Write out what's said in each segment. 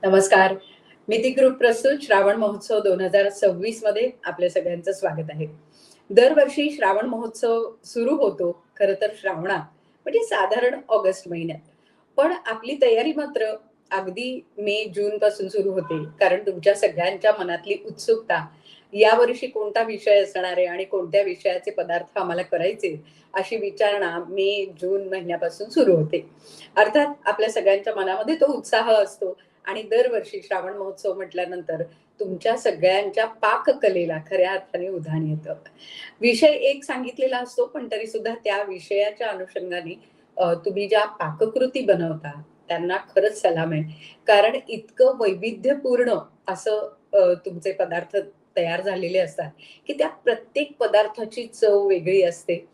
नमस्कार. मिती ग्रुप प्रस्तुत श्रावण महोत्सव 2026 मध्ये आपल्या सगळ्यांचं स्वागत आहे. दरवर्षी श्रावण महोत्सव सुरू होतो खरं तर श्रावणात, म्हणजे साधारण ऑगस्ट महिन्यात. पण आपली तयारी मात्र अगदी मे जून पासून सुरू होते, कारण तुमच्या सगळ्यांच्या मनातली उत्सुकता यावर्षी कोणता विषय असणार आहे आणि कोणत्या विषयाचे पदार्थ आम्हाला करायचे, अशी विचारणा मे जून महिन्यापासून सुरू होते. अर्थात आपल्या सगळ्यांच्या मनामध्ये तो उत्साह असतो आणि दरवर्षी श्रावण महोत्सव म्हटल्यानंतर तुमच्या सगळ्यांच्या पाककलेला खऱ्या अर्थाने उधाण येतं. विषय एक सांगितलेला असतो, पण तरी सुद्धा त्या विषयाच्या अनुषंगाने तुम्ही ज्या पाककृती बनवता त्यांना खरंच सलाम आहे. कारण इतकं वैविध्यपूर्ण असं तुमचे पदार्थ तयार झालेले असतात, की त्या प्रत्येक पदार्थाची चव वेगळी असते.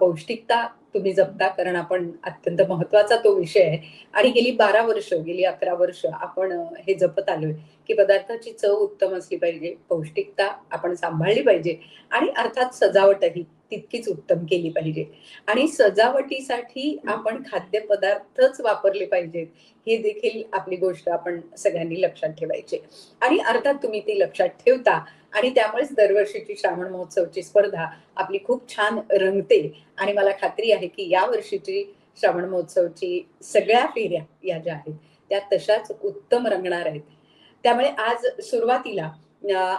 पौष्टिकता तुम्ही जपता, कारण आपण अत्यंत महत्वाचा तो विषय आहे आणि गेली 12 वर्ष, गेली 11 वर्ष आपण हे जपत आलोय, की पदार्थाची चव उत्तम असली पाहिजे, पौष्टिकता आपण सांभाळली पाहिजे आणि अर्थात सजावटही तितकीच उत्तम केली पाहिजे. आणि सजावटीसाठी आपण खाद्यपदार्थच वापरले पाहिजेत, ही देखील आपली गोष्ट आपण सगळ्यांनी लक्षात ठेवायची. आणि अर्थात तुम्ही ती लक्षात ठेवता आणि त्यामुळेच दरवर्षीची श्रावण महोत्सवची स्पर्धा आपली खूप छान रंगते आणि मला खात्री आहे की या वर्षीची श्रावण महोत्सवची सगळ्या फेऱ्या या ज्या आहेत त्या तशाच उत्तम रंगणार आहेत. त्यामुळे आज सुरुवातीला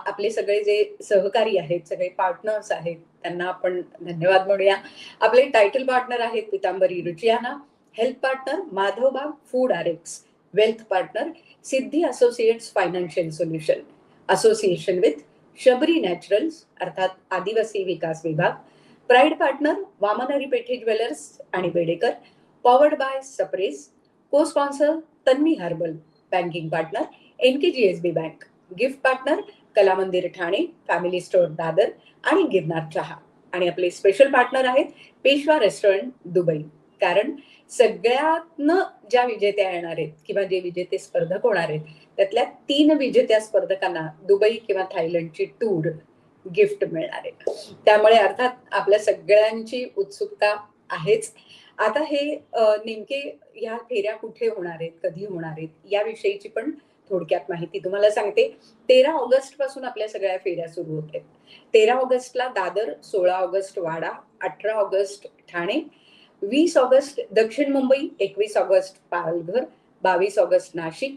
आपले सगळे जे सहकारी आहेत, सगळे पार्टनर्स आहेत, त्यांना आपण धन्यवाद म्हणूया. आपले टायटल पार्टनर आहेत Pitambari Ruchiyana, health partner Madhavbaug food RX, wealth partner Siddhi associates financial solution, association with Shabari naturals अर्थात आदिवासी विकास विभाग, pride partner Vamanhari Pethe jewellers आणि बेडेकर, पॉवर्ड बाय सप्रेस, co sponsor Tanvi herbal, banking partner NKGSB bank, gift partner Kala Mandir Thane, family store Dadar आणि गिरनार चहा. आणि आपले स्पेशल पार्टनर आहेत पेशवा रेस्टॉरंट दुबई. कारण सगळ्यातनं ज्या विजेत्या येणार आहेत किंवा जे विजेते स्पर्धक होणार आहेत त्यातल्या 3 विजेत्या स्पर्धकांना दुबई किंवा थायलंडची टूर गिफ्ट मिळणार आहे. त्यामुळे अर्थात आपल्या सगळ्यांची उत्सुकता आहेच. आता हे नेमके ह्या फेऱ्या कुठे होणार आहेत, कधी होणार आहेत याविषयीची पण थोडक्यात माहिती तुम्हाला सांगते. 13 ऑगस्ट पासून आपल्या सगळ्या फेऱ्या सुरू होत आहेत. 13 ऑगस्टला दादर, 16 ऑगस्ट वाडा, 18 ऑगस्ट ठाणे, 20 ऑगस्ट दक्षिण Mumbai, 21 August Palghar, 22 August Nashik,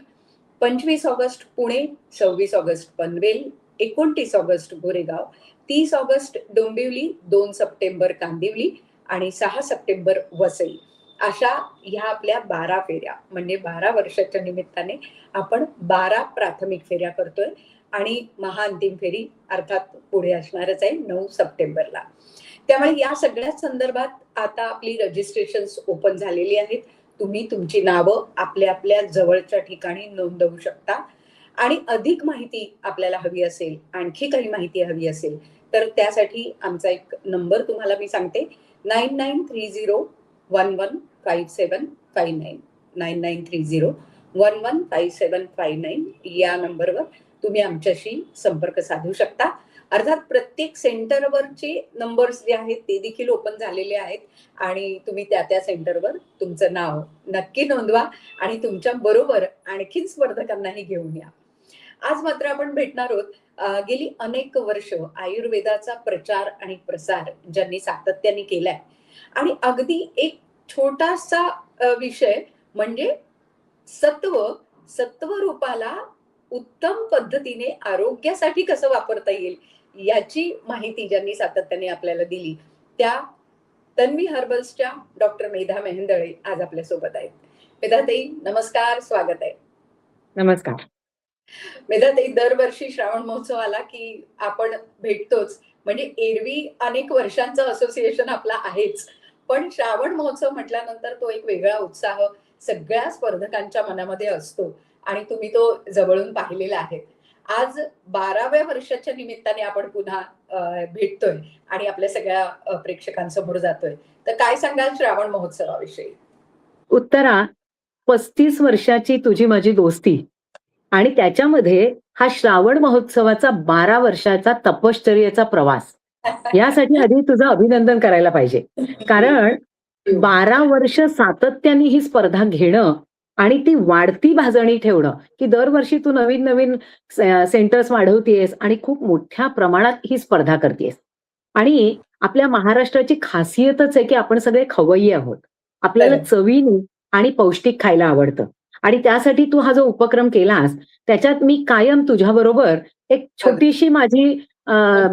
25 August Pune, 26 August Panvel, 29 August Goregaon, 30 August Dombivli, 2 September Kandivali आणि 6 सप्टेंबर वसई. अशा ह्या आपल्या 12 फेऱ्या, म्हणजे 12 वर्षाच्या निमित्ताने आपण 12 प्राथमिक फेऱ्या करतोय आणि महाअंतिम फेरी अर्थात पुढे असणारच आहे 9 सप्टेंबरला. त्यामुळे या सगळ्या संदर्भात आता आपली रजिस्ट्रेशन्स ओपन झालेली आहेत. तुम्ही तुमची नावं आपल्या आपल्या जवळच्या ठिकाणी नोंदवू शकता आणि अधिक माहिती आपल्याला हवी असेल, आणखी काही माहिती हवी असेल तर त्यासाठी आमचा एक नंबर तुम्हाला मी सांगते, 9930115759, 9930115759 या नंबरवर तुम्ही आमच्याशी संपर्क साधू शकता. अर्थात प्रत्येक सेंटरवरचे नंबर्स जे आहेत ते देखील ओपन झालेले आहेत आणि तुम्ही त्या त्या सेंटरवर तुमचं नाव नक्की नोंदवा आणि तुमच्या बरोबर आणखीन स्पर्धकांनाही घेऊन या. आज मात्र आपण भेटणार आहोत गेली अनेक वर्ष आयुर्वेदाचा प्रचार आणि प्रसार ज्यांनी सातत्याने केलाय आणि अगदी एक छोटासा विषय म्हणजे सत्व रूपाला उत्तम पद्धतीने आरोग्यासाठी कसं वापरता येईल याची माहिती ज्यांनी सातत्याने आपल्याला दिली त्या तन्वी हर्बल्सच्या डॉक्टर मेधा मेहेंदळे आज आपल्या सोबत आहेत. मेधाताई नमस्कार, स्वागत आहे. नमस्कार. मेधाताई, दरवर्षी श्रावण महोत्सव आला की आपण भेटतोच, म्हणजे एरवी अनेक वर्षांचं असोसिएशन आपला आहेच, पण श्रावण महोत्सव म्हटल्यानंतर तो एक वेगळा उत्साह सगळ्या स्पर्धकांच्या मनामध्ये असतो आणि तुम्ही तो जवळून पाहिलेला आहे. आज 12व्या वर्षाच्या निमित्ताने आपण पुन्हा भेटतोय आणि आपल्या सगळ्या प्रेक्षकांसमोर जातोय, तर काय सांगाल श्रावण महोत्सवाविषयी? उत्तरा, 35 वर्षाची तुझी माझी दोस्ती आणि त्याच्यामध्ये हा श्रावण महोत्सवाचा 12 वर्षाचा तपश्चर्येचा प्रवास, यासाठी आधी तुझं अभिनंदन करायला पाहिजे. कारण 12 वर्ष सातत्याने ही स्पर्धा घेणं आणि ती वाढती भाजणी ठेवणं, की दरवर्षी तू नवीन-नवीन सेंटर्स वाढवतीयेस आणि खूप मोठ्या प्रमाणात ही स्पर्धा करतीयेस. आणि आपल्या महाराष्ट्राची खासियतच आहे, की आपण सगळे खवय्ये आहोत. आपल्याला खरंय. चवीने आणि पौष्टिक खायला आवडतं. आणि त्यासाठी तू हा जो उपक्रम केलास, त्याच्यात मी कायम तुझ्याबरोबर एक अगदी. छोटीशी माझी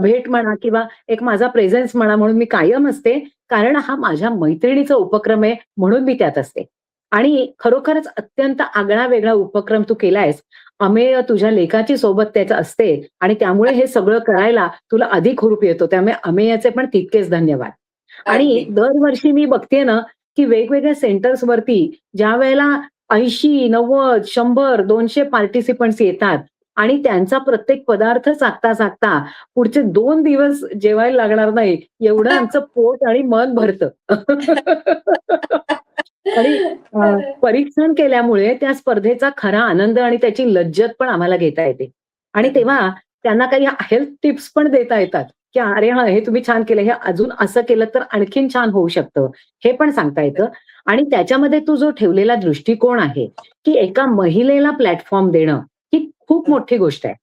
भेट म्हणा किंवा एक माझा प्रेझेन्स म्हणा म्हणून मी कायम असते. कारण हा माझ्या मैत्रिणीचा उपक्रम आहे म्हणून मी त्यात असते. आणि खरोखरच अत्यंत आगळा-वेगळा उपक्रम तू केलायस. अमेय तुझ्या लेकाची सोबत त्याचं असते आणि त्यामुळे हे सगळं करायला तुला अधिक हुरूप येतो. त्यामुळे अमेयाचे पण तितकेच धन्यवाद. आणि अगदी. दरवर्षी मी बघतेय ना, की वेगवेगळ्या सेंटर्सवरती ज्यावेळेला 80, 90, 100, 200 पार्टिसिपंट्स येतात आणि त्यांचा प्रत्येक पदार्थ चाखता-चाखता पुढचे 2 दिवस जेवायला लागणार नाही, एवढं आमचं पोट आणि मन भरतं. आणि खरंय. परीक्षण केल्यामुळे त्या स्पर्धेचा खरा आनंद आणि त्याची लज्जत पण आम्हाला घेता येते. आणि अगदी. तेव्हा त्यांना काही हेल्थ टिप्स पण देता येतात, की "अरे हां, हे तुम्ही छान केलं. हे अजून असं केलं तर आणखीन छान होऊ शकतं." हे पण सांगता येतं. आणि त्याच्यामध्ये तू जो ठेवलेला दृष्टिकोन आहे, की एका महिलेला प्लॅटफॉर्म देणं, ही खूप मोठी गोष्ट आहे.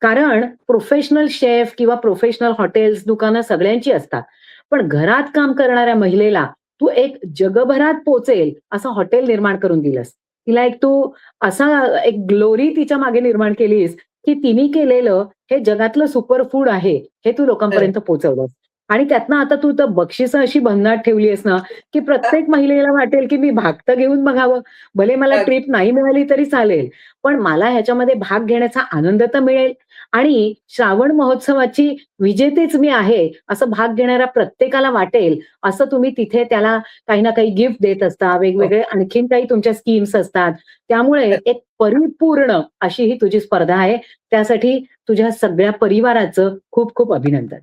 कारण प्रोफेशनल शेफ किंवा प्रोफेशनल हॉटेल्स, दुकानं सगळ्यांची असतात. पण घरात काम करणाऱ्या महिलेला तू एक जगभरात पोहोचेल असं हॉटेल निर्माण करून दिलंस. तिला एक तू असा एक ग्लोरी तिच्या मागे निर्माण केलीस, की तिने केलेलं हे जगातलं सुपर फूड आहे, हे तू खरंय. लोकांपर्यंत पोहोचवलंस. आणि त्यातनं आता तू तर बक्षिसं अशी भन्नाट ठेवली आहेस ना, की प्रत्येक महिलेला वाटेल, की मी भाग तर घेऊन बघावं. भले मला अगदी. ट्रिप नाही मिळाली तरी चालेल, पण मला ह्याच्यामध्ये भाग घेण्याचा आनंद तर मिळेल. आणि श्रावण महोत्सवाची विजेतीच मी आहे, असं भाग घेणाऱ्या प्रत्येकाला वाटेल, असं तुम्ही तिथे त्याला काही ना काही गिफ्ट देत असता, हो. वेगवेगळे आणखीन काही तुमच्या स्कीम्स असतात. त्यामुळे खरं. एक परिपूर्ण अशी ही तुझी स्पर्धा आहे. त्यासाठी तुझ्या सगळ्या परिवाराचं खूप खूप अभिनंदन.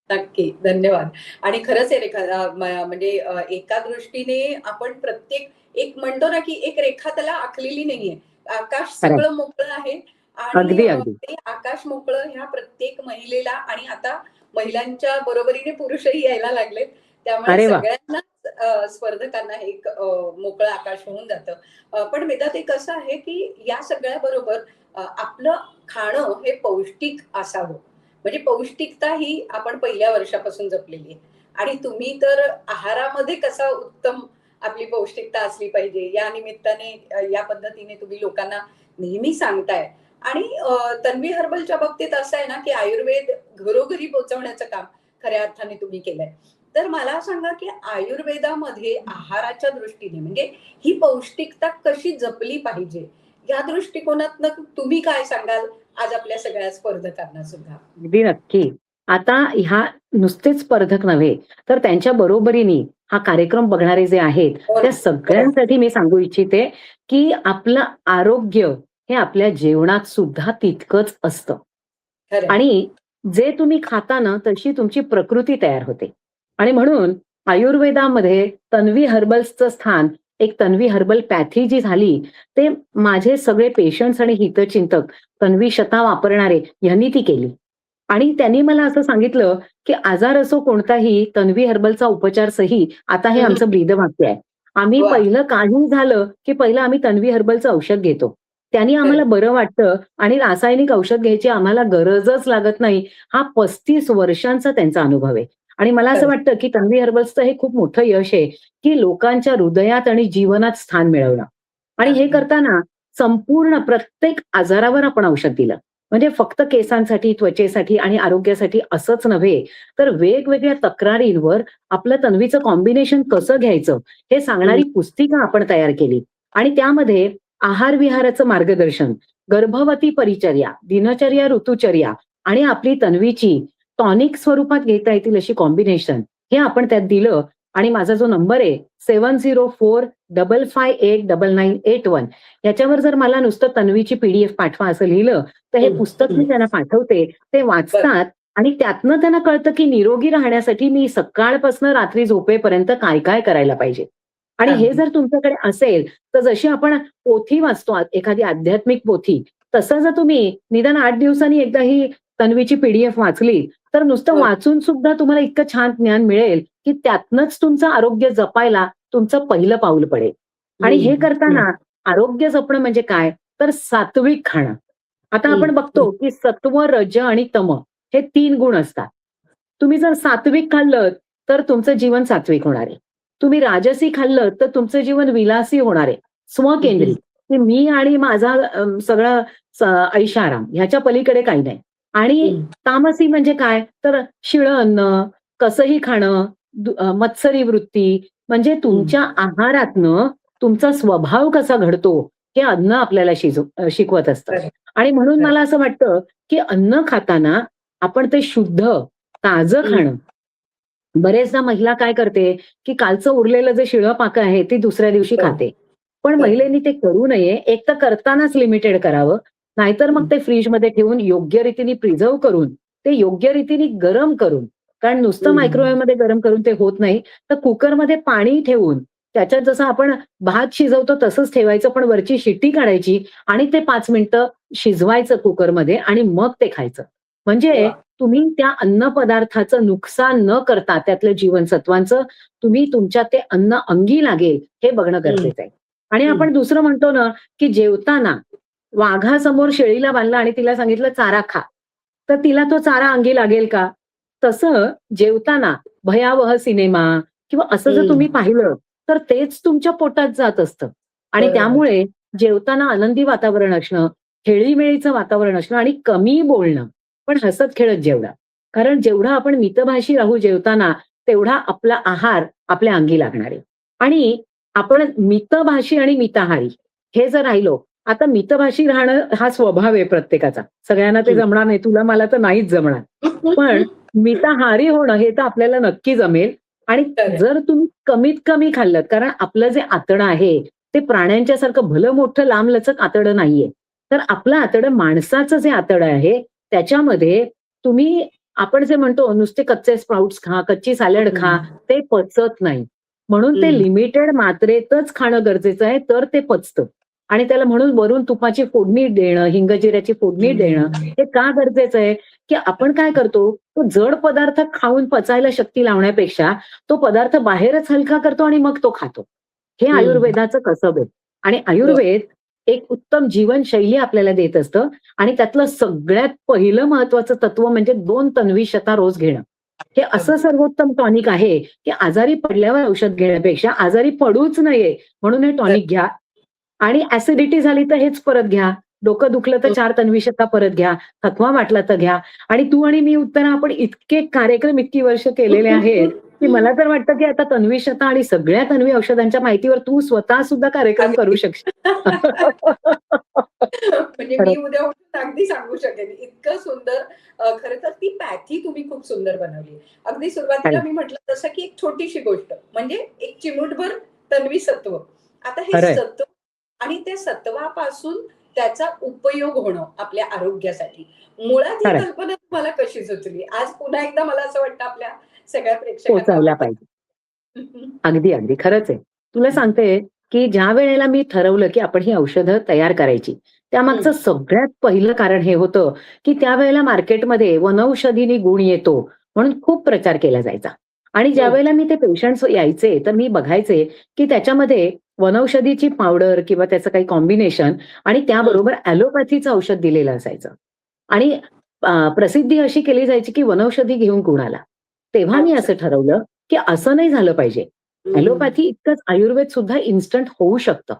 नक्की. धन्यवाद. आणि खरंच आहे रेखा म्हणजे एका दृष्टीने आपण प्रत्येक एक म्हणतो ना, की एक रेखा त्याला आखलेली नाहीये. आकाश खरं सगळं मोकळं आहे आणि अगदी, अगदी. ते आकाश मोकळं ह्या प्रत्येक महिलेला आणि आता महिलांच्या बरोबरीने पुरुषही यायला लागलेत. त्यामुळे अरे वाह! सगळ्यांनाच स्पर्धकांना हे एक मोकळं आकाश होऊन जातं. पण वेदा ते कसं आहे, की या सगळ्याबरोबर आपलं खाणं हे पौष्टिक असावं. म्हणजे पौष्टिकता ही आपण पहिल्या वर्षापासून जपलेली आहे. आणि तुम्ही तर आहारामध्ये कसा उत्तम आपली पौष्टिकता असली पाहिजे या निमित्ताने या पद्धतीने तुम्ही लोकांना नेहमी सांगताय. आणि तन्वी हर्बलच्या बाबतीत असं आहे ना, की आयुर्वेद घरोघरी पोहोचवण्याचं काम खऱ्या अर्थाने तुम्ही केलंय. तर मला सांगा, की आयुर्वेदामध्ये आहाराच्या दृष्टीने म्हणजे ही पौष्टिकता कशी जपली पाहिजे? या दृष्टिकोनातनं तुम्ही काय सांगाल आज आपल्या सगळ्या स्पर्धकांना सुद्धा? अगदी नक्की. आता ह्या नुसतेच स्पर्धक नव्हे, तर त्यांच्या बरोबरीने हा कार्यक्रम बघणारे जे आहेत, हो त्या ना. हो. सगळ्यांसाठी मी सांगू इच्छिते, की आपलं आरोग्य हे आपल्या जेवणात सुद्धा तितकंच असतं. खरंय. आणि जे तुम्ही खाता ना, तशी तुमची प्रकृती तयार होते. आणि म्हणून आयुर्वेदामध्ये तन्वी हर्बल्सचं स्थान, एक तन्वी हर्बल पॅथी जी झाली, ते माझे सगळे पेशंट्स आणि हितचिंतक तन्वी शता वापरणारे यांनी ती केली. आणि त्यांनी मला असं सांगितलं, की आजार असो कोणताही तन्वी हर्बलचा उपचार सही, आता हे हं. आमचं ब्रीदवाक्य आहे. आम्ही वाह! पहिलं काही झालं, की पहिलं आम्ही तन्वी हर्बलचं औषध घेतो. त्यानी आम्हाला खरंय. बरं वाटतं आणि रासायनिक औषध घ्यायची आम्हाला गरजच लागत नाही. हा 35 वर्षांचा त्यांचा अनुभव आहे. आणि मला असं खरंय. वाटतं, की तन्वी हर्बल्सचं हे खूप मोठं यश आहे, की लोकांच्या हृदयात आणि जीवनात स्थान मिळवणं. आणि हे अगदी. करताना संपूर्ण प्रत्येक आजारावर आपण औषध दिलं. म्हणजे फक्त केसांसाठी, त्वचेसाठी आणि आरोग्यासाठी असंच नव्हे, तर वेगवेगळ्या तक्रारींवर आपलं तन्वीचं कॉम्बिनेशन कसं घ्यायचं, हे हं. सांगणारी पुस्तिका आपण तयार केली. आणि त्यामध्ये आहार-विहाराचं मार्गदर्शन, गर्भवती परिचर्या, दिनचर्या, ऋतुचर्या आणि आपली तन्वीची टॉनिक स्वरूपात घेता येतील अशी कॉम्बिनेशन हे आपण त्यात दिलं. आणि माझा जो नंबर आहे 7045589981 याच्यावर जर मला नुसतं तन्वीची पी पाठवा असं लिहिलं, तर हे हं. पुस्तक मी हं. त्यांना पाठवते. ते बरं. वाचतात आणि त्यातनं त्यांना कळतं, की निरोगी राहण्यासाठी मी सकाळपासून रात्री झोपेपर्यंत काय-काय करायला पाहिजे. आणि हे अगदी. जर तुमच्याकडे असेल, तर जशी आपण पोथी वाचतो एखादी आध्यात्मिक पोथी, तसं जर तुम्ही निदान 8 दिवसांनी एकदा ही तन्वीची पी वाचली, तर नुसतं हो. वाचून सुद्धा तुम्हाला इतकं छान ज्ञान मिळेल, की त्यातनंच तुमचं आरोग्य जपायला तुमचं पहिलं पाऊल पडेल. आणि हं. हे हं. करताना आरोग्य जपणं म्हणजे काय? तर सात्विक खाणं. आता हं, आपण हं. बघतो, की सत्व, रज आणि तम हे 3 गुण असतात. तुम्ही जर सात्विक खाल्लत, तर तुमचं जीवन सात्विक होणार आहे. तुम्ही राजसी खाल्लत, तर तुमचं जीवन विलासी होणार आहे. हं, स्वकेंद्री, की मी आणि माझा सगळं ऐशाराम ह्याच्या पलीकडे काही नाही. आणि हं. तामसी म्हणजे काय? तर शिळं अन्न, कसंही खाणं, मत्सरी वृत्ती म्हणजे हं. तुमच्या आहारातनं तुमचा स्वभाव कसा घडतो, हे अन्न आपल्याला शिकवत असतं. करेक्ट, आणि म्हणून करेक्ट. मला असं वाटतं, की अन्न खाताना आपण ते शुद्ध, ताजं हं. खाणं. बरेचदा महिला काय करते, की कालचं उरलेलं जे शिळं-पाकं आहे, ती दुसऱ्या दिवशी हो, खाते. पण बरोबर. महिलेनी ते करू नये. एक तर करतानाच लिमिटेड करावं. नाहीतर मग हं, ते फ्रिजमध्ये ठेवून योग्य रीतीने प्रिझर्व्ह करून, ते योग्य रीतीने गरम करून, कारण नुसतं हं. मायक्रोवेव्हमध्ये गरम करून ते होत नाही. तर कुकरमध्ये पाणी ठेवून, त्याच्यात जसं आपण भात शिजवतो तसंच ठेवायचं, पण वरची शिट्टी काढायची आणि ते 5 मिनिटं शिजवायचं कुकरमध्ये आणि मग ते खायचं. म्हणजे वाह! तुम्ही त्या अन्नपदार्थाचं नुकसान न करता त्यातल्या जीवनसत्वांचं तुम्ही तुमच्या ते अन्न अंगी लागेल हे बघणं हं, गरजेचं आहे. आणि हं. आपण दुसरं म्हणतो ना, की जेवताना वाघासमोर शेळीला बांधलं आणि तिला सांगितलं चारा खा. तर तिला तो चारा अंगी लागेल का? तसं जेवताना भयावह सिनेमा किंवा असं जर हं. तुम्ही पाहिलं, तर तेच तुमच्या पोटात जात असतं. आणि बरोबर. त्यामुळे जेवताना आनंदी वातावरण असणं, खेळीमेळीचं वातावरण असणं आणि कमी बोलणं, पण हसत-खेळत जेवणं. कारण जेवढं आपण मितभाषी राहू जेवताना, तेवढा आपला आहार आपल्या अंगी लागणार आहे. आणि आपण मितभाषी आणि मिताहारी हे जर राहिलो, आता मितभाषी राहणं हा स्वभाव आहे प्रत्येकाचा. सगळ्यांना ते हं. जमणार नाही. तुला मला तर नाहीच जमणार. पण मिताहारी होणं हे तर आपल्याला नक्की जमेल आणि करेक्ट. जर तुम्ही कमीत कमी खाल्लत, कारण आपलं जे आतडं आहे, ते प्राण्यांच्या सारखं भलं मोठं लांबलचक आतडं नाहीये. तर आपलं आतडं माणसाचं जे आतडं आहे, त्याच्यामध्ये तुम्ही आपण जे म्हणतो नुसते कच्चे स्प्राउट्स खा, कच्ची सॅलड खा, हं, ते पचत नाही. म्हणून ते हं. लिमिटेड मात्रेतच खाणं गरजेचं आहे, तर ते पचतं. आणि त्याला म्हणून वरून तुपाची फोडणी देणं, हिंगजिऱ्याची फोडणी देणं, हं. हे का गरजेचं आहे? की आपण काय करतो, तो जड पदार्थ खाऊन पचायला शक्ती लावण्यापेक्षा, तो पदार्थ बाहेरच हलका करतो आणि मग तो खातो. हे हं. आयुर्वेदाचं कसब आहे. आणि वाह! आयुर्वेद एक उत्तम जीवनशैली आपल्याला देत असतं आणि त्यातलं सगळ्यात पहिलं महत्वाचं तत्व म्हणजे 2 तन्वी शता रोज घेणं. हे असं अगदी. सर्वोत्तम टॉनिक आहे, की आजारी पडल्यावर औषध घेण्यापेक्षा आजारी पडूच नये म्हणून हे टॉनिक घ्या. आणि ॲसिडिटी झाली तर हेच परत घ्या. डोकं दुखलं तर हं. 4 तन्वीशता परत घ्या. थकवा वाटला तर घ्या. आणि तू आणि मी उत्तरा आपण इतके कार्यक्रम इतकी वर्ष केलेले आहेत, की मला तर वाटतं, की आता तन्वीशता आणि सगळ्या तन्वी औषधांच्या माहितीवर तू स्वतः सुद्धा कार्यक्रम करू अगदी. शकशील. म्हणजे मी खरंच. उद्या उठून अगदी सांगू शकेन. इतकं सुंदर खरं तर ती पॅथी तुम्ही खूप सुंदर बनवली. अगदी सुरुवातीला खरंय. मी म्हटलं तसं, की एक छोटीशी गोष्ट म्हणजे एक चिमूटभर तन्वी सत्व. आता हे खरंय. सत्व आणि त्या सत्वापासून त्याचा उपयोग होणं आपल्या आरोग्यासाठी. मुळात ही खरंय. कल्पना तुम्हाला कशी सुचली? आज पुन्हा एकदा मला असं वाटतं आपल्या सगळ्या प्रेक्षकांना पोहोचायला आवडतं. पाहिजे. अगदी, अगदी. खरंच आहे. तुला सांगते, की ज्यावेळेला मी ठरवलं, की आपण ही औषधं तयार करायची, त्यामागचं हं, सगळ्यात पहिलं कारण हे होतं, की त्यावेळेला मार्केटमध्ये वनौषधीनी गुण येतो, म्हणून खूप प्रचार केला जायचा. आणि हं, ज्यावेळेला मी ते पेशंट्स यायचे, तर मी बघायचे, की त्याच्यामध्ये वनौषधीची पावडर किंवा त्याचं काही कॉम्बिनेशन आणि हं. त्याबरोबर ॲलोपॅथीचं औषध दिलेलं असायचं. आणि प्रसिद्धी अशी केली जायची, की वनौषधी घेऊन गुण आला. तेव्हा मी अच्छा. असं ठरवलं, की असं नाही झालं पाहिजे. हं, ॲलोपॅथी इतकंच आयुर्वेद सुद्धा इन्स्टंट होऊ शकतं.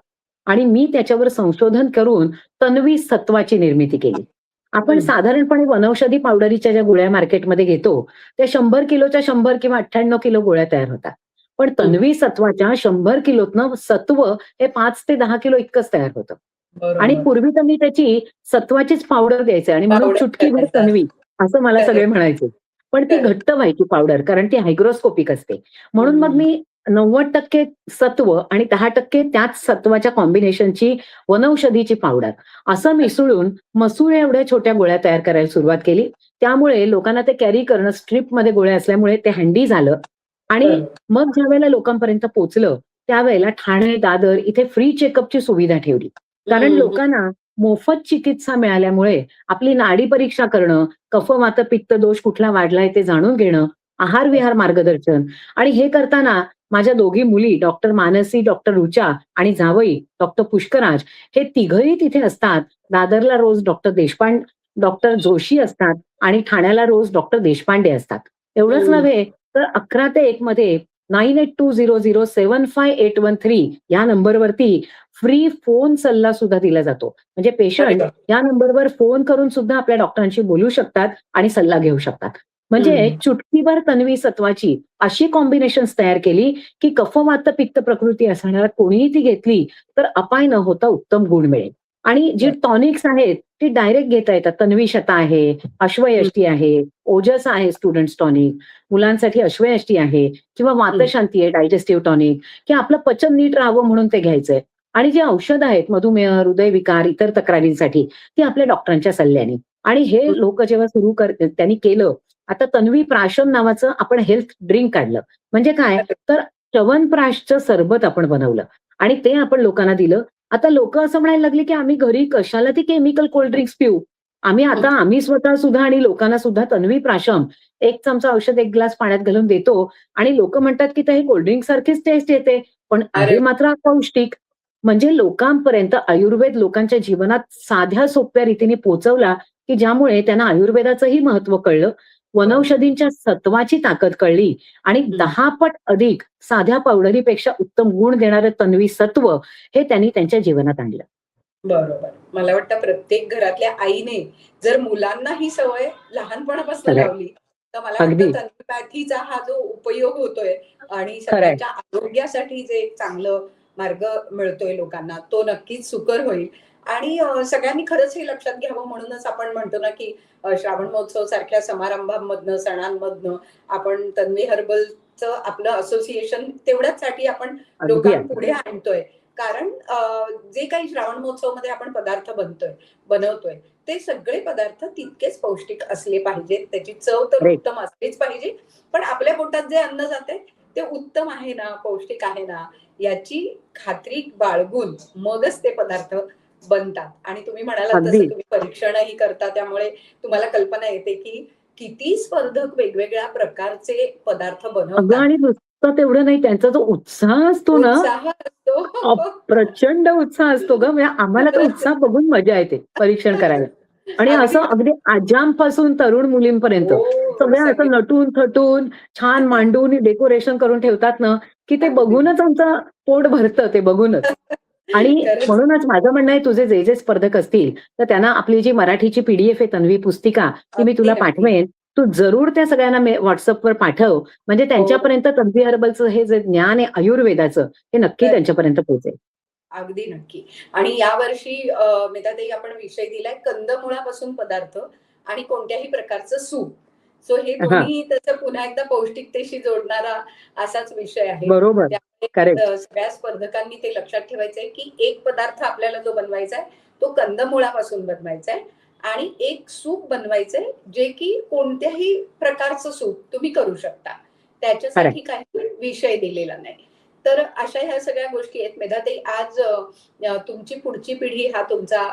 आणि मी त्याच्यावर संशोधन करून तन्वी सत्वाची निर्मिती केली. आपण हं, साधारणपणे वनौषधी पावडरीच्या ज्या गोळ्या मार्केटमध्ये घेतो, त्या 100 किलोच्या 100 किंवा 98 किलो गोळ्या तयार होतात. पण हं. तन्वी सत्वाच्या 100 किलोतनं सत्व हे 5 ते 10 किलो इतकंच तयार होतं. आणि बरोबर. पूर्वी तर मी त्याची सत्वाचीच पावडर द्यायचे आणि म्हणून पावडर चुटकीभर करायचा. तन्वी असं मला सगळे करेक्ट, म्हणायचे. पण ती करेक्ट. घट्ट व्हायची पावडर कारण ती हायग्रोस्कोपिक असते. म्हणून मग हं, मी 90% सत्व आणि 10% त्याच सत्वाच्या कॉम्बिनेशनची वनौषधीची पावडर असं मिसळून मसुरे एवढ्या छोट्या गोळ्या तयार करायला सुरुवात केली. त्यामुळे लोकांना ते कॅरी करणं स्ट्रिपमध्ये गोळ्या असल्यामुळे ते हँडी झालं आणि बरोबर. मग ज्यावेळेला लोकांपर्यंत पोहोचलं, त्यावेळेला ठाणे, दादर इथे फ्री चेकअपची सुविधा ठेवली. कारण हं, हं. लोकांना मोफत चिकित्सा मिळाल्यामुळे आपली नाडी परीक्षा करणं, कफ, वात, पित्त दोष कुठला वाढलाय ते जाणून घेणं, आहार-विहार मार्गदर्शन आणि हे करताना माझ्या दोघी मुली डॉक्टर मानसी, डॉक्टर रुचा आणि जावई डॉक्टर पुष्कराज हे तिघही तिथे असतात. दादरला रोज डॉक्टर जोशी असतात आणि ठाण्याला रोज डॉक्टर देशपांडे असतात. एवढंच हम्म. नव्हे तर 11 ते 1 मध्ये 9820075813 या नंबरवरती फ्री फोन सल्ला सुद्धा दिला जातो. म्हणजे अरे पेशंट वा. या नंबरवर फोन करून सुद्धा आपल्या डॉक्टरांशी बोलू शकतात आणि सल्ला घेऊ शकतात. म्हणजे हम्म. चुटकीभर तन्वी सत्वाची अशी कॉम्बिनेशन्स तयार केली, की कफ, वात, पित्त प्रकृती असणाऱ्या कोणीही ती घेतली तर अपाय न होता उत्तम गुण मिळेल. आणि जी बर. टॉनिक्स आहेत ती डायरेक्ट घेता येतात. तन्वी शता आहे, अश्वयष्टी आहे, ओजस आहे स्टुडंट्स टॉनिक, मुलांसाठी अश्वयष्टी आहे किंवा हम्म. वातशांती आहे डायजेस्टिव्ह टॉनिक, की आपलं पचन नीट राहावं म्हणून ते घ्यायचंय. आणि जी औषधं आहेत मधुमेह, हृदयविकार, इतर तक्रारींसाठी ती आपल्या डॉक्टरांच्या सल्ल्याने. आणि हे लोक जेव्हा त्यांनी केलं. आता तन्वी प्राशन नावाचं आपण हेल्थ ड्रिंक काढलं. म्हणजे काय अरे. तर च्यवनप्राशचं सरबत आपण बनवलं आणि ते आपण लोकांना दिलं. आता लोक असं म्हणायला लागले, की आम्ही घरी कशाला ती केमिकल कोल्ड ड्रिंक्स पिऊ. आम्ही स्वतः सुद्धा आणि लोकांना सुद्धा तन्वी प्राशम 1 चमचा औषध 1 ग्लास पाण्यात घालून देतो आणि लोक म्हणतात, की हे कोल्ड ड्रिंक सारखीच टेस्ट येते, पण अरे आहे मात्र अपौष्टिक. म्हणजे लोकांपर्यंत आयुर्वेद लोकांच्या जीवनात साध्या सोप्या रीतीने पोहोचवला, की ज्यामुळे त्यांना आयुर्वेदाचंही महत्त्व कळलं, वनौषधींच्या सत्वाची ताकद कळली आणि हम्म. 10 पट अधिक साध्या पावडरीपेक्षा उत्तम गुण देणारं तन्वी सत्व हे त्यांनी त्यांच्या जीवनात आणलं. बरोबर. मला वाटतं प्रत्येक घरातल्या आईने जर मुलांना ही सवय लहानपणापासून खरंय. लावली, तर मला अगदी. वाटतं तन्वीपॅथीचा हा जो उपयोग होतोय आणि खरंय. सगळ्यांच्या आरोग्यासाठी जे एक चांगलं मार्ग मिळतोय लोकांना, तो नक्कीच सुकर होईल. आणि सगळ्यांनी खरंच हे लक्षात घ्यावं म्हणूनच आपण म्हणतो ना, की श्रावण महोत्सव सारख्या समारंभांमधनं, सणांमधनं आपण तन्वी हर्बलचं आपलं असोसिएशन तेवढ्याचसाठी आपण अगदी, अगदी. लोकांपुढे आणतोय. कारण जे काही श्रावण महोत्सवमध्ये आपण पदार्थ बनवतोय, ते सगळे पदार्थ तितकेच पौष्टिक असले पाहिजेत. त्याची चव तर ग्रेट. उत्तम असलीच पाहिजे, पण आपल्या पोटात जे अन्न जातंय ते उत्तम आहे ना, पौष्टिक आहे ना, याची खात्री बाळगून मगच ते पदार्थ बनतात. आणि तुम्ही म्हणालात अगदी. तसं तुम्ही परीक्षणही करता, त्यामुळे तुम्हाला कल्पना येते, की किती स्पर्धक वेगवेगळ्या प्रकारचे पदार्थ अगं बनवतात. आणि नुसतं तेवढं नाही त्यांचा जो उत्साह असतो ना, उत्साह असतो. प्रचंड उत्साह असतो गं. म्हणजे आम्हाला तो खरंच उत्साह बघून मजा येते परीक्षण करायला. आणि अगदी असं अगदी आज्यांपासून तरुण मुलींपर्यंत हो, सगळ्या असं सगळे. नटून-थटून छान मांडून डेकोरेशन करून ठेवतात ना, की ते अगदी. बघूनच आमचं पोट भरतं ते बघूनच. आणि खरंच. म्हणूनच माझं म्हणणं आहे तुझे जे स्पर्धक असतील, तर त्यांना आपली जी मराठीची पी-डी-एफ आहे तन्वी पुस्तिका, ती मी अगदी तुला नक्की. पाठवेन. तू जरूर त्या सगळ्यांना WhatsAppवर पाठव. म्हणजे हो, त्यांच्यापर्यंत तन्वी हर्बलचं हे जे ज्ञान आहे आयुर्वेदाचं, हे नक्की खरंच. त्यांच्यापर्यंत पोहोचेल. अगदी नक्की. आणि यावर्षी मिताताई आपण विषय दिलाय कंदमुळापासून पदार्थ आणि कोणत्याही प्रकारचं सूप. सो हे हां, दोन्ही त्याचं पुन्हा एकदा पौष्टिकतेशी जोडणारा असाच विषय आहे. बरोबर. त्यामुळे करेक्ट. सगळ्या स्पर्धकांनी ते लक्षात ठेवायचंय, की एक पदार्थ आपल्याला जो बनवायचा आहे, तो कंदमुळापासून बनवायचा आहे आणि एक सूप बनवायचंय, जे की कोणत्याही प्रकारचं सूप तुम्ही करू शकता. खरंय. त्याच्यासाठी काही विषय दिलेला नाही. तर अशा ह्या सगळ्या गोष्टी आहेत. मेधाताई, आज तुमची पुढची पिढी हा तुमचा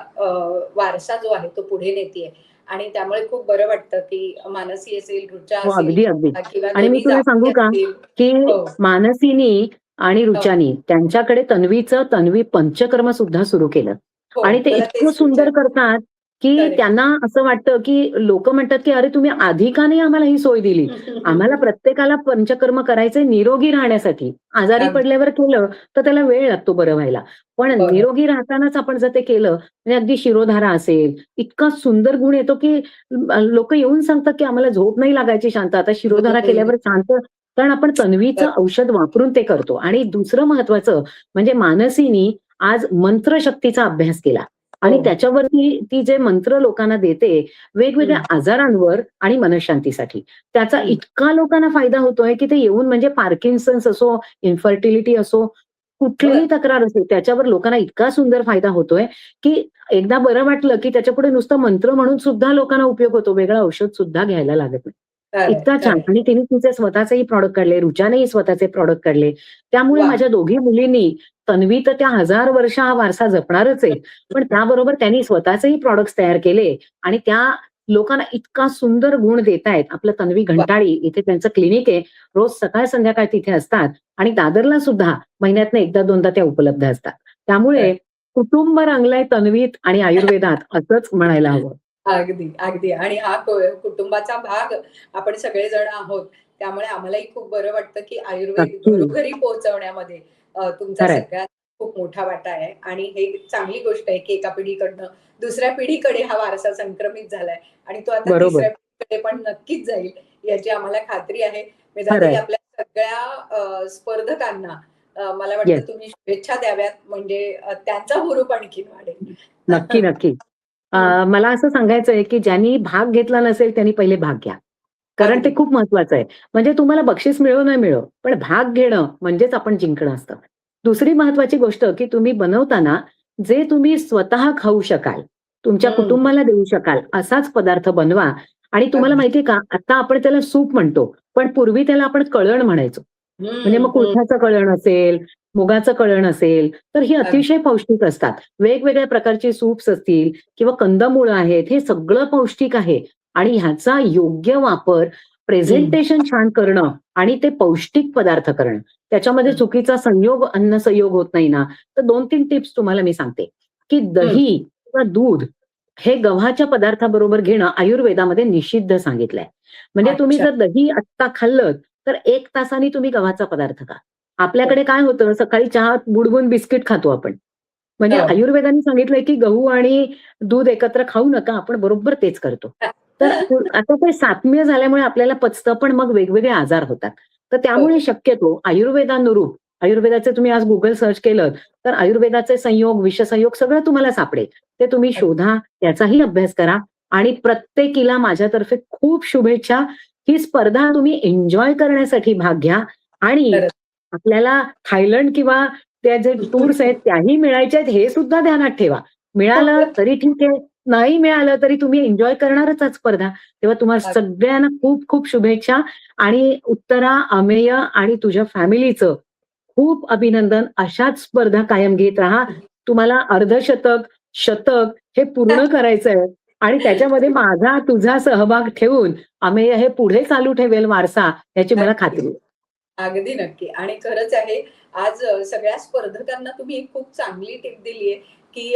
वारसा जो आहे तो पुढे नेतीये आणि त्यामुळे खूप बरं वाटतं, की मानसी असेल, रुचा हो, असेल अगदी, अगदी. किंवा आणि मी दोन्ही तुला सांगू जावई का, असतील. की हो, मानसीनी आणि हो, रुचानी त्यांच्याकडे तन्वी पंचकर्म सुद्धा सुरू केलं. हो. आणि ते मला इतकं तेच सुंदर करतात, की करेक्ट. त्यांना असं वाटतं, की लोकं म्हणतात, की "अरे तुम्ही आधी का नाही आम्हाला ही सोय दिली?" आम्हाला प्रत्येकाला पंचकर्म करायचंय निरोगी राहण्यासाठी. आजारी अगदी पडल्यावर केलं, तर त्याला वेळ लागतो बरं व्हायला. पण बरोबर. निरोगी राहतानाच आपण जर ते केलं, म्हणजे अगदी शिरोधारा असेल, इतका सुंदर गुण येतो, की लोकं येऊन सांगतात, की आम्हाला झोप नाही लागायची शांत. आता शिरोधारा केल्यावर शांत कारण आपण तन्वीचं औषध वापरून ते करतो. आणि दुसरं महत्वाचं म्हणजे मानसीनी आज मंत्रशक्तीचा अभ्यास केला हो. आणि त्याच्यावरती ती जे मंत्र लोकांना देते वेगवेगळ्या हं, आजारांवर आणि मनःशांतीसाठी. त्याचा हं. इतका लोकांना फायदा होतोय, की ते येऊन म्हणजे पार्किन्सन्स असो, इन्फर्टिलिटी असो, कुठलीही बरं. तक्रार असो, त्याच्यावर लोकांना इतका सुंदर फायदा होतोय, की एकदा बरं वाटलं, की त्याच्यापुढे नुसतं मंत्र म्हणून सुद्धा लोकांना उपयोग होतो. वेगळं औषध सुद्धा घ्यायला लागत नाही. खरंय, इतका छान. खरंय. आणि तिने तिचे स्वतःचेही प्रॉडक्ट काढले, रुचानेही स्वतःचे प्रॉडक्ट काढले. त्यामुळे वाह! माझ्या दोघी मुलींनी तन्वी तर त्या 1000 वर्ष हा वारसा जपणारच आहे. पण त्याबरोबर त्यांनी स्वतःचेही प्रॉडक्ट्स तयार केले आणि त्या लोकांना इतका सुंदर गुण देतायत. आपलं तन्वी वा. घंटाळी इथे त्यांचं क्लिनिक आहे. रोज सकाळ संध्याकाळ तिथे असतात आणि दादरला सुद्धा महिन्यातनं एकदा दोनदा त्या उपलब्ध असतात. त्यामुळे कुटुंब रंगलंय तन्वीत आणि आयुर्वेदात असंच म्हणायला हवं. अगदी, अगदी. आणि हा कुटुंबाचा भाग आपण सगळेजण आहोत. त्यामुळे आम्हालाही खूप बरं वाटतं, की आयुर्वेद नक्की. घरोघरी पोहोचवण्यामध्ये तुमचा खरंय. सगळ्यात खूप मोठा वाटा आहे. आणि हे चांगली गोष्ट आहे, की एका पिढीकडनं दुसऱ्या पिढीकडे हा वारसा संक्रमित झालाय आणि तो आता बरोबर. तिसऱ्या पिढीकडे पण नक्कीच जाईल, याची आम्हाला खात्री आहे. मेधाताई, खरंय. आपल्या सगळ्या स्पर्धकांना मला येस. वाटतं तुम्ही शुभेच्छा द्याव्यात, म्हणजे त्यांचा हुरूप आणखीन वाढेल. नक्की, नक्की. हं. मला असं सांगायचंय, की ज्यांनी भाग घेतला नसेल त्यांनी पहिले भाग घ्या. कारण ते अगदी. खूप महत्वाचं आहे. म्हणजे तुम्हाला बक्षीस मिळो न मिळो, पण भाग घेणं म्हणजेच आपण जिंकणं असतं. दुसरी महत्वाची गोष्ट, की तुम्ही बनवताना जे तुम्ही स्वतः खाऊ शकाल, तुमच्या हं. कुटुंबाला देऊ शकाल असाच पदार्थ बनवा आणि तुम्हाला अगदी. माहितीये का, आता आपण त्याला सूप म्हणतो, पण पूर्वी त्याला आपण कळण म्हणायचो. म्हणजे हं, मग हं. कुळथाचं कळण असेल, मुगाचं कळण असेल, तर ही अगदी. अतिशय पौष्टिक असतात. वेगवेगळ्या प्रकारचे सूप्स असतील किंवा कंदमुळं आहेत, हे सगळं पौष्टिक आहे आणि ह्याचा योग्य वापर, हं, प्रेझेंटेशन छान करणं आणि ते पौष्टिक पदार्थ करणं. त्याच्यामध्ये हं, चुकीचा संयोग, अन्न संयोग होत नाही ना, तर 2-3 टिप्स तुम्हाला मी सांगते, की हं. दही किंवा दूध हे गव्हाच्या पदार्थाबरोबर घेणं आयुर्वेदामध्ये निषिद्ध सांगितलंय. म्हणजे तुम्ही अच्छा. जर दही आत्ता खाल्लत, तर 1 तासाने तुम्ही गव्हाचा पदार्थ खा. हो. आपल्याकडे काय होतं, सकाळी चहात बुडवून बिस्किट खातो आपण. म्हणजे हो. आयुर्वेदाने सांगितलंय, की गहू आणि दूध एकत्र खाऊ नका. आपण बरोबर तेच करतो. तर आता ते सात्म्य झाल्यामुळे आपल्याला पचतं, पण मग वेगवेगळे आजार होतात. तर हो. त्यामुळे शक्यतो आयुर्वेदानुरूप, आयुर्वेदाचे तुम्ही आज Google सर्च केलंत, तर आयुर्वेदाचे संयोग, विषसंयोग सगळं तुम्हाला सापडेल. ते तुम्ही शोधा, त्याचाही अभ्यास करा आणि प्रत्येकीला माझ्यातर्फे खूप शुभेच्छा. ही स्पर्धा तुम्ही एन्जॉय करण्यासाठी भाग घ्या आणि खरंच. आपल्याला थायलंड किंवा त्या जे टूर्स आहेत त्याही मिळायचे आहेत हे सुद्धा ध्यानात ठेवा. मिळालं तरी ठीक आहे, नाही मिळालं तरी तुम्ही एन्जॉय करणारच आहात स्पर्धा. तेव्हा तुम्हाला सगळ्यांना खूप खूप शुभेच्छा आणि उत्तरा, अमेय आणि तुझ्या फॅमिलीचं खूप अभिनंदन. अशाच स्पर्धा कायम घेत राहा. तुम्हाला अर्धशतक, शतक हे पूर्ण करायचंय आणि त्याच्यामध्ये माझा, तुझा सहभाग ठेवून अमेय हे पुढे चालू ठेवेल वारसा याची मला नक्की. खात्री आहे. अगदी नक्की. आणि खरंच आहे, आज सगळ्या स्पर्धकांना तुम्ही एक खूप चांगली टिप दिली आहे, की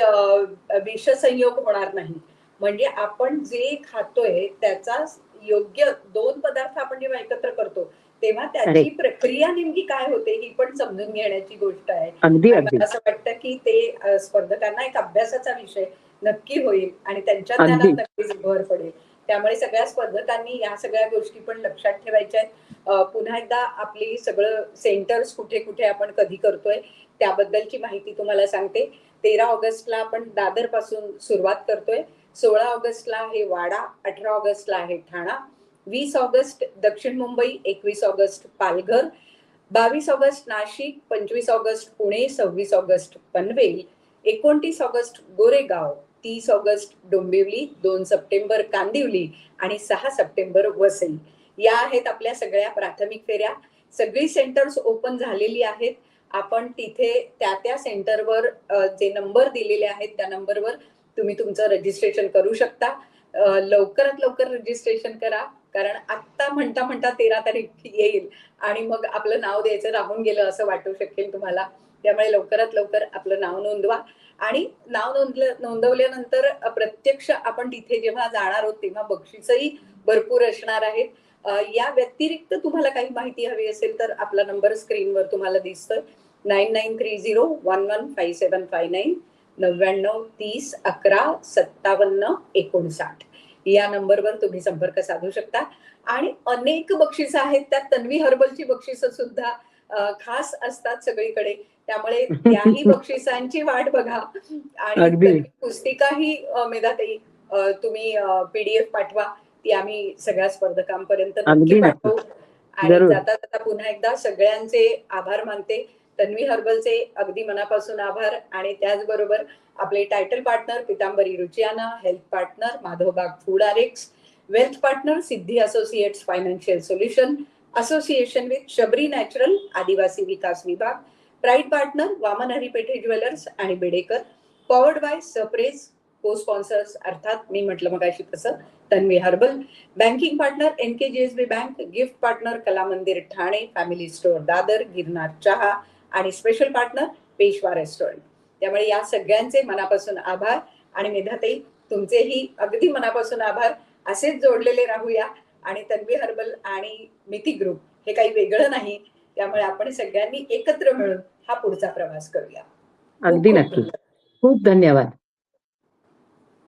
विषसंयोग होणार नाही. म्हणजे आपण जे खातोय त्याचा योग्य 2 पदार्थ आपण जेव्हा एकत्र करतो, तेव्हा त्याची करेक्ट. प्रक्रिया नेमकी काय होते ही पण समजून घेण्याची गोष्ट आहे. अगदी, आणि अगदी. मला असं वाटतं, की ते स्पर्धकांना एक अभ्यासाचा विषय नक्की होईल आणि त्यांच्या अगदी. ज्ञानात नक्कीच भर पडेल. त्यामुळे सगळ्या स्पर्धकांनी या सगळ्या गोष्टी पण लक्षात ठेवायच्या आहेत. पुन्हा एकदा आपली सगळं सेंटर्स कुठे-कुठे आपण कधी करतोय, त्याबद्दलची माहिती तुम्हाला सांगते. 13 ऑगस्टला आपण दादरपासून सुरुवात करतोय. 16 ऑगस्टला आहे वाडा, 18 ऑगस्टला आहे ठाणा, 20 ऑगस्ट दक्षिण Mumbai, 21 August Palghar, 22 August Nashik, 25 August Pune, 26 August Panvel, 29 August Goregaon, 30 August Dombivli, 2 September Kandivali आणि 6 सप्टेंबर वसई. या आहेत आपल्या सगळ्या प्राथमिक फेऱ्या. सगळी सेंटर्स ओपन झालेली आहेत. आपण तिथे त्या सेंटरवर जे नंबर दिलेले आहेत त्या नंबरवर तुम्ही तुमचं रजिस्ट्रेशन करू शकता. लवकरात लवकर रजिस्ट्रेशन करा. कारण आत्ता म्हणता 13 तारीख येईल आणि मग आपलं नाव द्यायचं राहून गेलं असं वाटू शकेल तुम्हाला. त्यामुळे लवकरात लवकर आपलं नाव नोंदवा आणि नाव नोंदवल्यानंतर प्रत्यक्ष आपण तिथे जेव्हा जाणार आहोत तेव्हा बक्षीसही भरपूर असणार आहेत. या व्यतिरिक्त तुम्हाला काही माहिती हवी असेल तर आपला नंबर स्क्रीनवर तुम्हाला दिसतोय. 9930115759 9930115759 या नंबरवर तुम्ही संपर्क साधू शकता. आणि अनेक बक्षिसं आहेत, त्यात तन्वी हर्बलची बक्षिसं सुद्धा खास असतात सगळीकडे. त्यामुळे त्याही बक्षिसांची वाट बघा. आणि अगदी, तन्वी पुस्तिकाही मेधाताई तुम्ही पीडीएफ पाठवा. ती आम्ही सगळ्या स्पर्धकांपर्यंत नक्की अगदी नक्की. पाठवू. आणि जरूर. जाता जाता पुन्हा एकदा सगळ्यांचे आभार मानते. तन्वी हर्बलचे अगदी मनापासून आभार आणि त्याचबरोबर आपले title partner Pitambari Ruchiyana, health partner Madhavbaug food RX, wealth partner Siddhi associates financial solution, association with Shabari natural आदिवासी विकास विभाग, pride partner Vaman Haripethe jewellers आणि बेडेकर, पॉवर्ड बाय सप्रेस, को स्पॉन्सर्स अर्थात मी म्हटलं मगाशी तसं Tanvi herbal, banking partner NKGSB bank, gift partner Kala Mandir Thane, family store Dadar, Girnar चहा आणि स्पेशल पार्टनर पेशवा रेस्टॉरंट. त्यामुळे या सगळ्यांचे मनापासून आभार. आणि मेधाताई, तुमचेही अगदी मनापासून आभार. असेच जोडलेले राहूया. आणि तन्वी हर्बल आणि मिती ग्रुप हे काही वेगळं नाही. त्यामुळे आपण सगळ्यांनी एकत्र मिळून हा पुढचा प्रवास करूया. अगदी खूप खूप नक्की. धन्यवाद. खूप धन्यवाद.